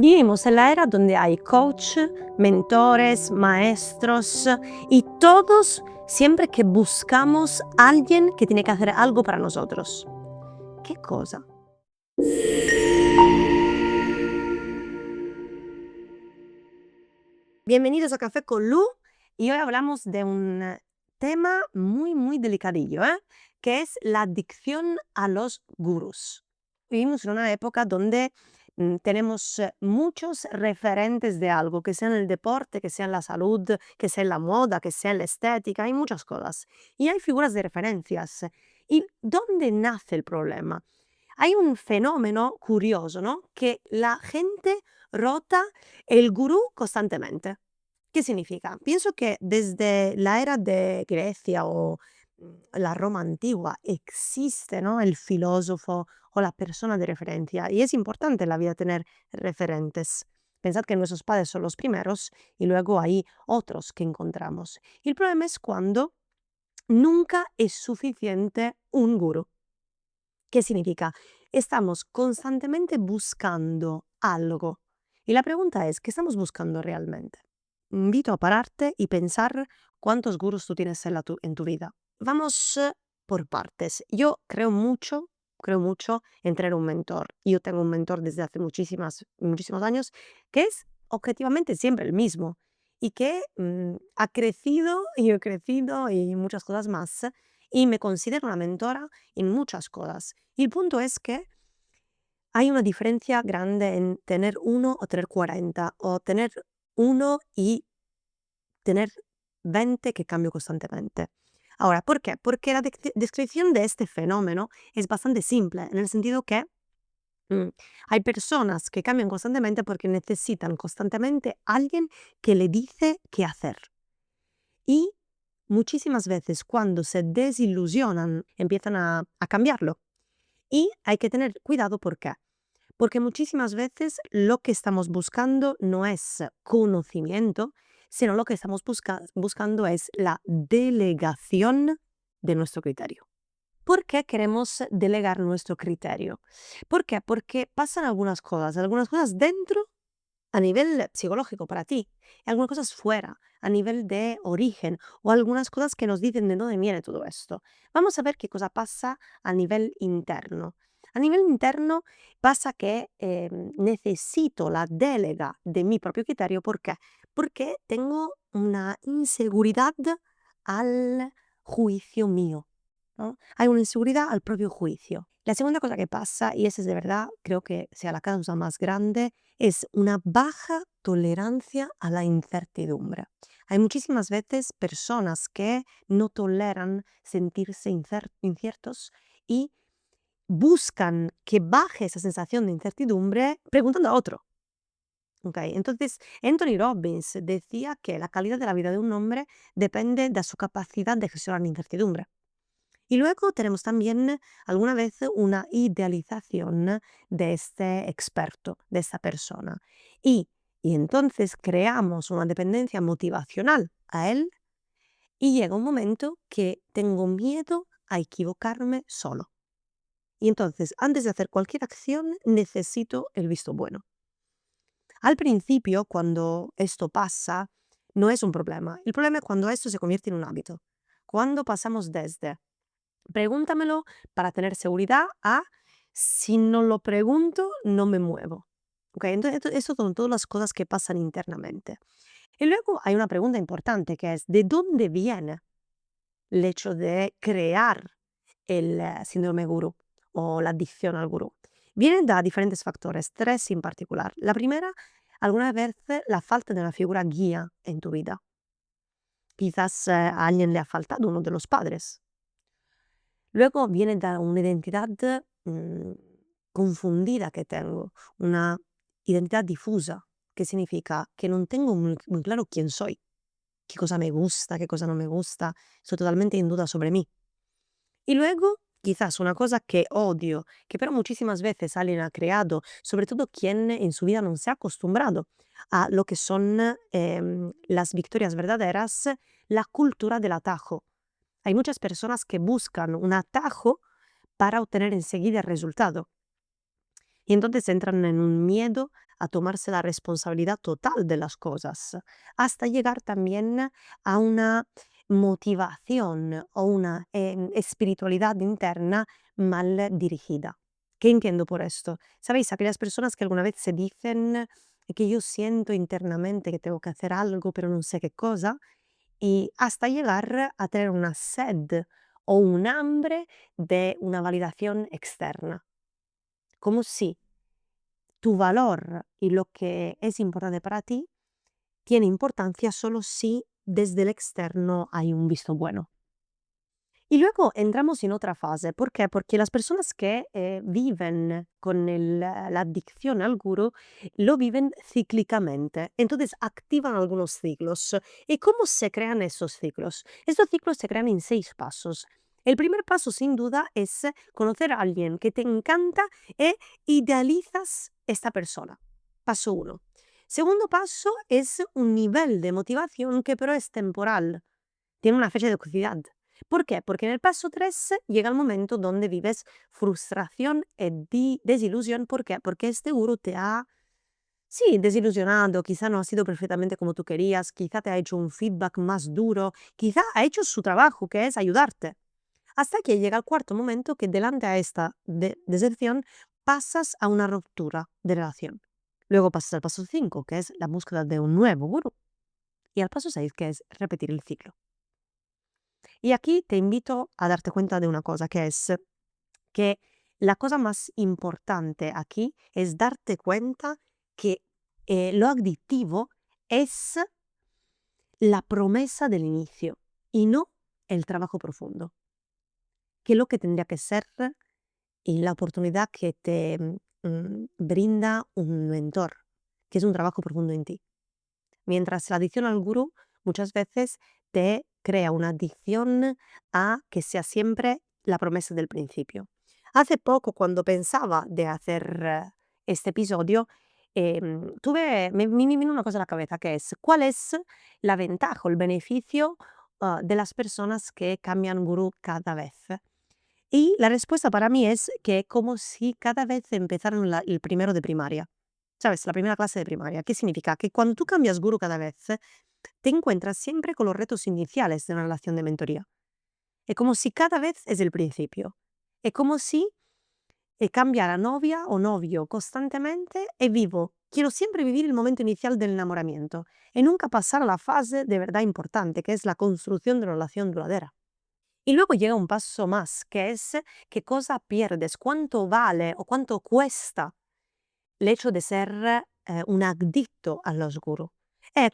Vivimos en la era donde hay coach, mentores, maestros y todos siempre que buscamos a alguien que tiene que hacer algo para nosotros. ¿Qué cosa? Bienvenidos a Café con Lu y hoy hablamos de un tema muy delicadillo, que es la adicción a los gurús. Vivimos en una época donde tenemos muchos referentes de algo, que sea en el deporte, que sea en la salud, que sea en la moda, que sea en la estética, hay muchas cosas. Y hay figuras de referencias. ¿Y dónde nace el problema? Hay un fenómeno curioso, ¿no? Que la gente rota el gurú constantemente. ¿Qué significa? Pienso que desde la era de Grecia o la Roma antigua existe, ¿no? El filósofo o la persona de referencia y es importante en la vida tener referentes. Pensad que nuestros padres son los primeros y luego hay otros que encontramos. El problema es cuando nunca es suficiente un gurú. ¿Qué significa? Estamos constantemente buscando algo. Y la pregunta es, ¿qué estamos buscando realmente? Invito a pararte y pensar cuántos gurús tú tienes en tu vida. Vamos por partes. Yo creo mucho en tener un mentor. Yo tengo un mentor desde hace muchísimos años que es objetivamente siempre el mismo y que ha crecido y yo he crecido y muchas cosas más y me considero una mentora en muchas cosas. Y el punto es que hay una diferencia grande en tener uno o tener 40 o tener uno y tener 20 que cambio constantemente. Ahora, ¿por qué? Porque la descripción de este fenómeno es bastante simple, en el sentido que mm, hay personas que cambian constantemente porque necesitan constantemente alguien que le dice qué hacer. Y muchísimas veces cuando se desilusionan empiezan a cambiarlo. Y hay que tener cuidado, ¿por qué? Porque muchísimas veces lo que estamos buscando no es conocimiento, sino lo que estamos buscando es la delegación de nuestro criterio. ¿Por qué queremos delegar nuestro criterio? ¿Por qué? Porque pasan algunas cosas dentro a nivel psicológico para ti, y algunas cosas fuera, a nivel de origen, o algunas cosas que nos dicen de dónde viene todo esto. Vamos a ver qué cosa pasa a nivel interno. A nivel interno pasa que necesito la delega de mi propio criterio. ¿Por qué? Porque tengo una inseguridad al juicio mío, ¿no? Hay una inseguridad al propio juicio. La segunda cosa que pasa, y esa es de verdad, creo que sea la causa más grande, es una baja tolerancia a la incertidumbre. Hay muchísimas veces personas que no toleran sentirse inciertos y buscan que baje esa sensación de incertidumbre preguntando a otro. ¿Ok? Entonces, Anthony Robbins decía que la calidad de la vida de un hombre depende de su capacidad de gestionar la incertidumbre. Y luego tenemos también alguna vez una idealización de este experto, de esta persona. Y, y entonces creamos una dependencia motivacional a él y llega un momento que tengo miedo a equivocarme solo. Y entonces, antes de hacer cualquier acción, necesito el visto bueno. Al principio, cuando esto pasa, no es un problema. El problema es cuando esto se convierte en un hábito. Cuando pasamos desde pregúntamelo para tener seguridad a si no lo pregunto, no me muevo. ¿Ok? Entonces, eso son todas las cosas que pasan internamente. Y luego hay una pregunta importante que es, ¿de dónde viene el hecho de crear el síndrome gurú o la adicción al gurú? Viene da diferentes factores, tres en particular. La primera, alguna vez la falta de una figura guía en tu vida. Quizás a alguien le ha faltado uno de los padres. Luego viene da una identidad mm, confundida que tengo, una identidad difusa, que significa que non tengo muy claro quién soy, qué cosa me gusta, qué cosa no me gusta, estoy totalmente en duda sobre mí. Y luego, quizás una cosa que odio, que pero muchísimas veces alguien ha creado, sobre todo quien en su vida no se ha acostumbrado a lo que son las victorias verdaderas, la cultura del atajo. Hay muchas personas que buscan un atajo para obtener enseguida el resultado. Y entonces entran en un miedo a tomarse la responsabilidad total de las cosas, hasta llegar también a una motivación o una espiritualidad interna mal dirigida. ¿Qué entiendo por esto? ¿Sabéis? Aquellas personas que alguna vez se dicen que yo siento internamente que tengo que hacer algo, pero no sé qué cosa, y hasta llegar a tener una sed o un hambre de una validación externa, como si tu valor y lo que es importante para ti tiene importancia solo si desde el externo hay un visto bueno. Y luego entramos en otra fase. ¿Por qué? Porque las personas que viven con la adicción al gurú lo viven cíclicamente. Entonces activan algunos ciclos. ¿Y cómo se crean esos ciclos? Estos ciclos se crean en 6 pasos. El primer paso, sin duda, es conocer a alguien que te encanta e idealizas esta persona. Paso 1. Segundo paso es un nivel de motivación que pero es temporal, tiene una fecha de caducidad. ¿Por qué? Porque en el paso 3 llega el momento donde vives frustración y desilusión. ¿Por qué? Porque este gurú te ha, sí, desilusionado, quizá no ha sido perfectamente como tú querías, quizá te ha hecho un feedback más duro, quizá ha hecho su trabajo, que es ayudarte. Hasta que llega el cuarto momento que delante a esta deserción pasas a una ruptura de relación. Luego pasas al paso 5, que es la búsqueda de un nuevo gurú. Y al paso 6, que es repetir el ciclo. Y aquí te invito a darte cuenta de una cosa, que es que la cosa más importante aquí es darte cuenta que lo adictivo es la promesa del inicio y no el trabajo profundo, que es lo que tendría que ser y la oportunidad que te brinda un mentor, que es un trabajo profundo en ti. Mientras la adicción al gurú muchas veces te crea una adicción a que sea siempre la promesa del principio. Hace poco, cuando pensaba de hacer este episodio, me vino una cosa a la cabeza, que es cuál es la ventaja o el beneficio de las personas que cambian gurú cada vez. Y la respuesta para mí es que como si cada vez empezaran el primero de primaria. ¿Sabes? La primera clase de primaria. ¿Qué significa? Que cuando tú cambias gurú cada vez, te encuentras siempre con los retos iniciales de una relación de mentoría. Es como si cada vez es el principio. Es como si cambiara novia o novio constantemente y vivo. Quiero siempre vivir el momento inicial del enamoramiento y nunca pasar a la fase de verdad importante, que es la construcción de una relación duradera. Y luego llega un paso más, que es qué cosa pierdes, cuánto vale o cuánto cuesta el hecho de ser un adicto a los gurú.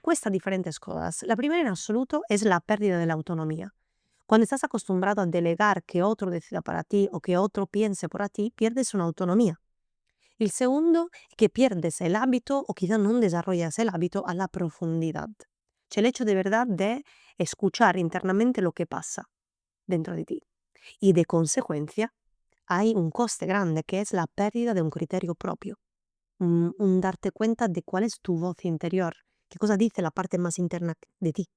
Cuesta diferentes cosas. La primera en absoluto es la pérdida de la autonomía. Cuando estás acostumbrado a delegar que otro decida para ti o que otro piense por ti, pierdes una autonomía. El segundo es que pierdes el hábito o quizá no desarrollas el hábito a la profundidad. El hecho de verdad de escuchar internamente lo que pasa dentro de ti. Y de consecuencia hay un coste grande, que es la pérdida de un criterio propio, un darte cuenta de cuál es tu voz interior, qué cosa dice la parte más interna de ti.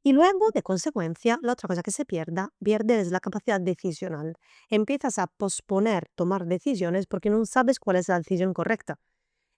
Y luego, de consecuencia, la otra cosa que se pierde es la capacidad decisional. Empiezas a posponer tomar decisiones porque no sabes cuál es la decisión correcta.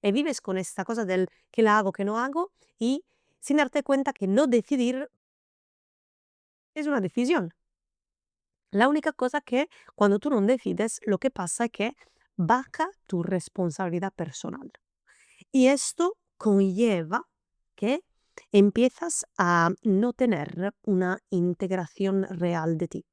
Y vives con esta cosa del que la hago, que no hago, y sin darte cuenta que no decidir es una decisión. La única cosa que cuando tú no decides, lo que pasa es que baja tu responsabilidad personal. Y esto conlleva que empiezas a no tener una integración real de ti,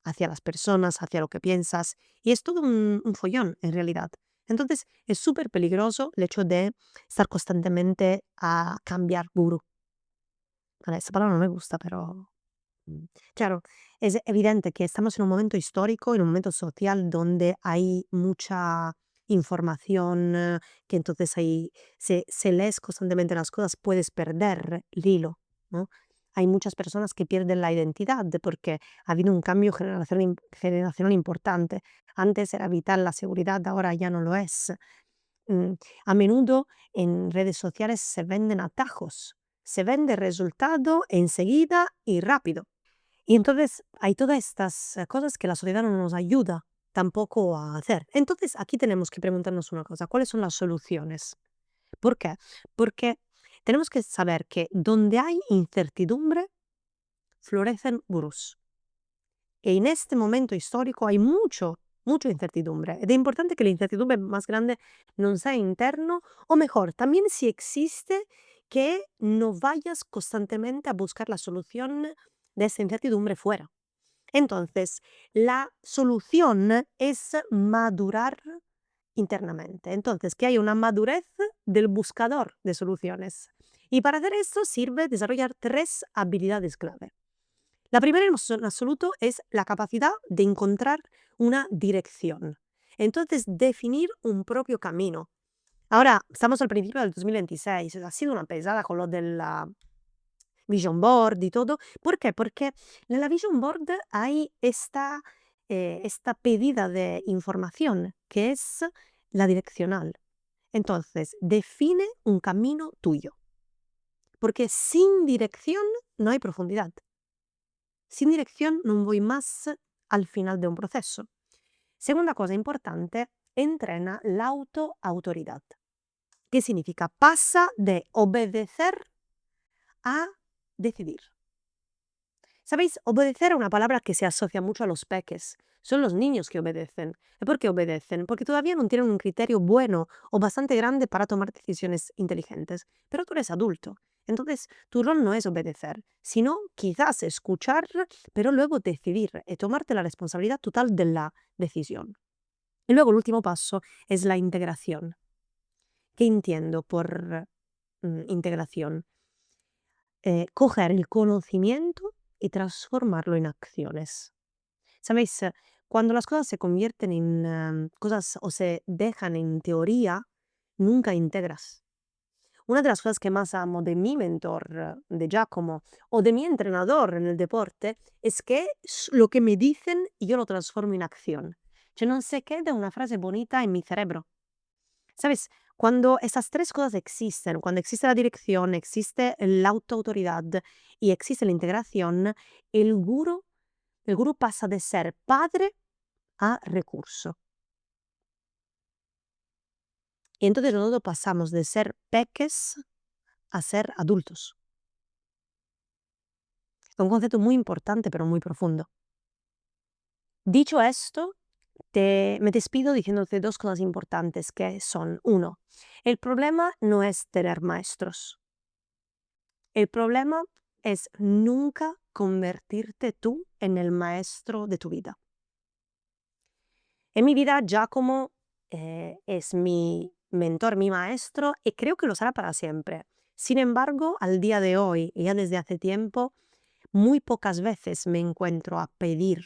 hacia las personas, hacia lo que piensas, y es todo un follón en realidad. Entonces es súper peligroso el hecho de estar constantemente a cambiar gurú. Vale, esta palabra no me gusta, pero claro, es evidente que estamos en un momento histórico, en un momento social donde hay mucha información, que entonces ahí se lees constantemente las cosas, puedes perder el hilo, ¿no? Hay muchas personas que pierden la identidad porque ha habido un cambio generacional importante. Antes era vital la seguridad, ahora ya no lo es. Mm, A menudo en redes sociales se venden atajos, se vende resultado enseguida y rápido. Y entonces hay todas estas cosas que la sociedad no nos ayuda tampoco a hacer. Entonces, aquí tenemos que preguntarnos una cosa, ¿cuáles son las soluciones? ¿Por qué? Porque tenemos que saber que donde hay incertidumbre, florecen gurús. E en este momento histórico hay mucha incertidumbre. Ed è importante che l'incertidumbre más grande non sea interno, o mejor, también si existe, que no vayas constantemente a buscar la solución de esa incertidumbre fuera. Entonces, la solución es madurar internamente. Entonces, que haya una madurez del buscador de soluciones. Y para hacer esto sirve desarrollar 3 habilidades clave. La primera en absoluto es la capacidad de encontrar una dirección. Entonces, definir un propio camino. Ahora, estamos al principio del 2026, ha sido una pesada con lo della vision board y todo. ¿Por qué? Porque en la vision board hay esta pedida de información que es la direccional. Entonces, define un camino tuyo, porque sin dirección no hay profundidad. Sin dirección non vuoi más al final de un proceso. Segunda cosa importante, entrena l'autoautoridad. ¿Qué significa? Pasa de obedecer a decidir. ¿Sabéis? Obedecer es una palabra que se asocia mucho a los peques. Son los niños que obedecen. ¿Y por qué obedecen? Porque todavía no tienen un criterio bueno o bastante grande para tomar decisiones inteligentes. Pero tú eres adulto. Entonces, tu rol no es obedecer, sino quizás escuchar, pero luego decidir y tomarte la responsabilidad total de la decisión. Y luego el último paso es la integración. ¿Qué entiendo por integración? Coger el conocimiento y transformarlo en acciones. ¿Sabéis? Cuando las cosas se convierten en cosas o se dejan en teoría, nunca integras. Una de las cosas que más amo de mi mentor, de Giacomo, o de mi entrenador en el deporte, es que lo que me dicen yo lo transformo en acción. Cioè non se queda una frase bonita en mi cerebro. ¿Sabes? Cuando esas tres cosas existen, cuando existe la dirección, existe la autoautoridad y existe la integración, el gurú pasa de ser padre a recurso. Y entonces nosotros pasamos de ser peques a ser adultos. Es un concepto muy importante, pero muy profundo. Dicho esto, me despido diciéndote dos cosas importantes que son, uno, el problema no es tener maestros. El problema es nunca convertirte tú en el maestro de tu vida. En mi vida, Giacomo es mi mentor, mi maestro, y creo que lo será para siempre. Sin embargo, al día de hoy, y ya desde hace tiempo, muy pocas veces me encuentro a pedir.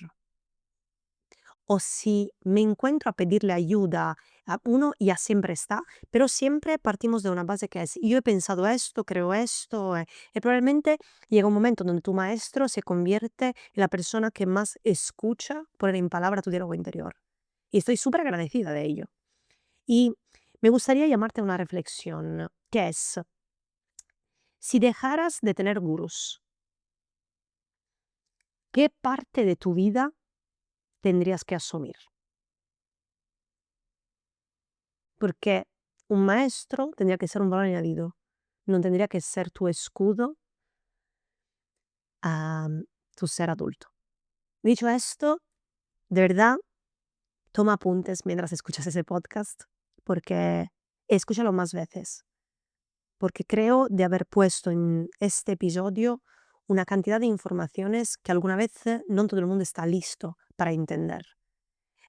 O si me encuentro a pedirle ayuda a uno, ya siempre está, pero siempre partimos de una base que es, yo he pensado esto, creo esto, y probablemente llega un momento donde tu maestro se convierte en la persona que más escucha poner en palabra tu diálogo interior. Y estoy súper agradecida de ello. Y me gustaría llamarte a una reflexión, que es, si dejaras de tener gurús, ¿qué parte de tu vida tendrías que asumir? Porque un maestro tendría que ser un valor añadido, non tendría que ser tu escudo a tu ser adulto. Dicho esto, de verdad, toma apuntes mientras escuchas ese podcast, porque escúchalo más veces, porque creo de haber puesto en este episodio una cantidad de informaciones que alguna vez non todo el mundo está listo para entender.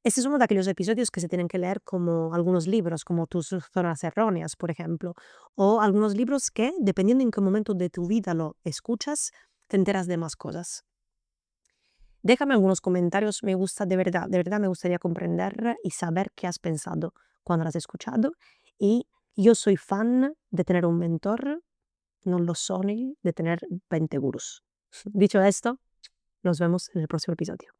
Este es uno de aquellos episodios que se tienen que leer como algunos libros, como Tus zonas erróneas, por ejemplo, o algunos libros que, dependiendo en qué momento de tu vida lo escuchas, te enteras de más cosas. Déjame algunos comentarios, me gusta de verdad me gustaría comprender y saber qué has pensado cuando lo has escuchado. Y yo soy fan de tener un mentor, no lo soy de tener 20 gurús. Dicho esto, nos vemos en el próximo episodio.